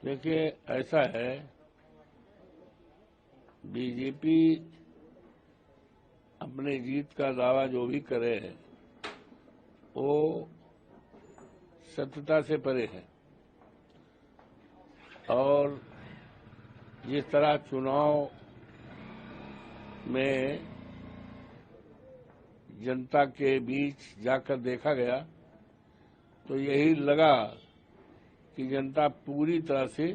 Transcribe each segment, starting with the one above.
देखिए, ऐसा है, बीजेपी अपने जीत का दावा जो भी करे है वो सत्यता से परे है। और जिस तरह चुनाव में जनता के बीच जाकर देखा गया तो यही लगा कि जनता पूरी तरह से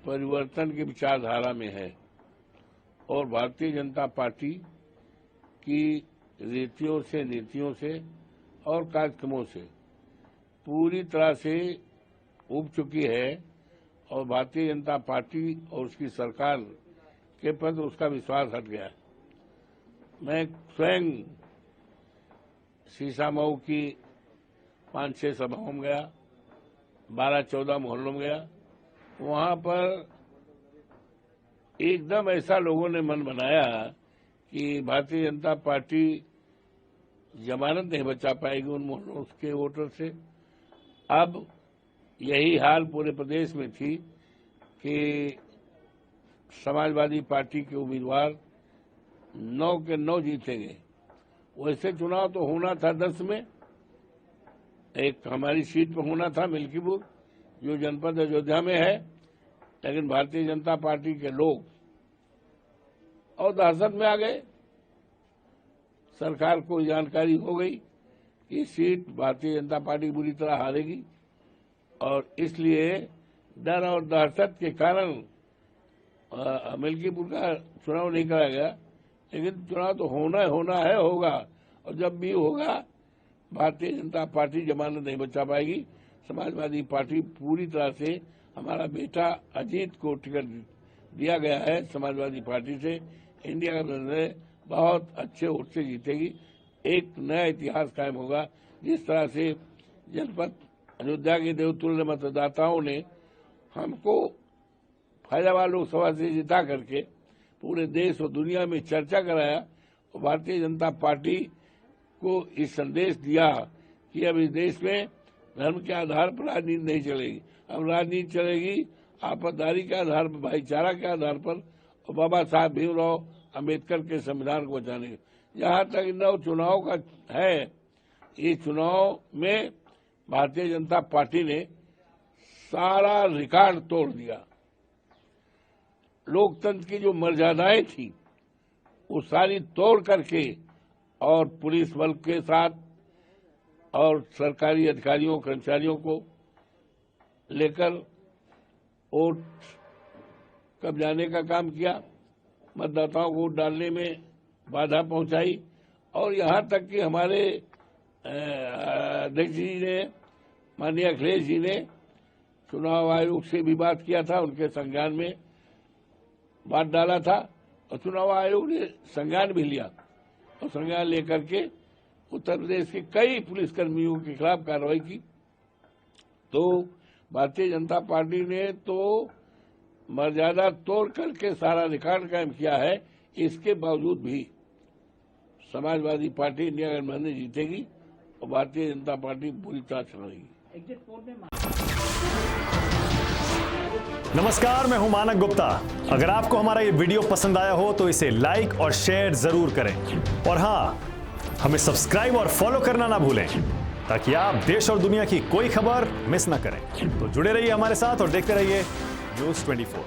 परिवर्तन की विचारधारा में है और भारतीय जनता पार्टी की रीतियों से, नीतियों से और कार्यक्रमों से पूरी तरह से उब चुकी है और भारतीय जनता पार्टी और उसकी सरकार के प्रति उसका विश्वास हट गया है। मैं स्वयं शीशामऊ की 5-6 सभाओं में गया, 12-14 मोहल्लों में गया। वहां पर एकदम ऐसा लोगों ने मन बनाया कि भारतीय जनता पार्टी जमानत नहीं बचा पाएगी उन मोहल्लों के वोटर से। अब यही हाल पूरे प्रदेश में थी कि समाजवादी पार्टी के उम्मीदवार 9 के 9 जीतेंगे। वैसे चुनाव तो होना था 10 में, एक हमारी सीट पर होना था मिल्कीपुर जो जनपद अयोध्या में है, लेकिन भारतीय जनता पार्टी के लोग और दहशत में आ गए। सरकार को जानकारी हो गई कि सीट भारतीय जनता पार्टी बुरी तरह हारेगी और इसलिए डर और दहशत के कारण मिल्कीपुर का चुनाव नहीं कराया गया। लेकिन चुनाव तो होना है, होगा, और जब भी होगा भारतीय जनता पार्टी जमानत नहीं बचा पाएगी। समाजवादी पार्टी पूरी तरह से, हमारा बेटा अजीत को टिकट दिया गया है समाजवादी पार्टी से, इंडिया का बहुत अच्छे वोट से जीतेगी। एक नया इतिहास कायम होगा। जिस तरह से जनपद अयोध्या के देवतुल्य मतदाताओं ने हमको फैजाबाद लोकसभा से जिता करके पूरे देश और दुनिया में चर्चा कराया और भारतीय जनता पार्टी को इस संदेश दिया कि अब इस देश में धर्म के आधार पर राजनीति नहीं चलेगी। अब राजनीति चलेगी आपसदारी के आधार पर, भाईचारा के आधार पर और बाबा साहब भीमराव अम्बेडकर के संविधान को बचाने। जहां तक इन चुनाव का है, इस चुनाव में भारतीय जनता पार्टी ने सारा रिकॉर्ड तोड़ दिया। लोकतंत्र की जो मर्यादाएं थी वो सारी तोड़ करके और पुलिस बल के साथ और सरकारी अधिकारियों कर्मचारियों को लेकर वोट कब्जाने का काम किया, मतदाताओं को वोट डालने में बाधा पहुंचाई और यहां तक कि हमारे अध्यक्ष जी ने, माननीय अखिलेश जी ने चुनाव आयोग से भी बात किया था, उनके संज्ञान में बात डाला था और चुनाव आयोग ने संज्ञान भी लिया और संज्ञान लेकर के उत्तर प्रदेश के कई पुलिसकर्मियों के खिलाफ कार्रवाई की। तो भारतीय जनता पार्टी ने तो मर्यादा तोड़ करके सारा रिकॉर्ड कायम किया है। इसके बावजूद भी समाजवादी पार्टी इंडिया गठबंधन जीतेगी और भारतीय जनता पार्टी पूरी तरह चलेगी। नमस्कार, मैं हूं मानक गुप्ता। अगर आपको हमारा ये वीडियो पसंद आया हो तो इसे लाइक और शेयर जरूर करें और हां, हमें सब्सक्राइब और फॉलो करना ना भूलें ताकि आप देश और दुनिया की कोई खबर मिस ना करें। तो जुड़े रहिए हमारे साथ और देखते रहिए न्यूज़ 24।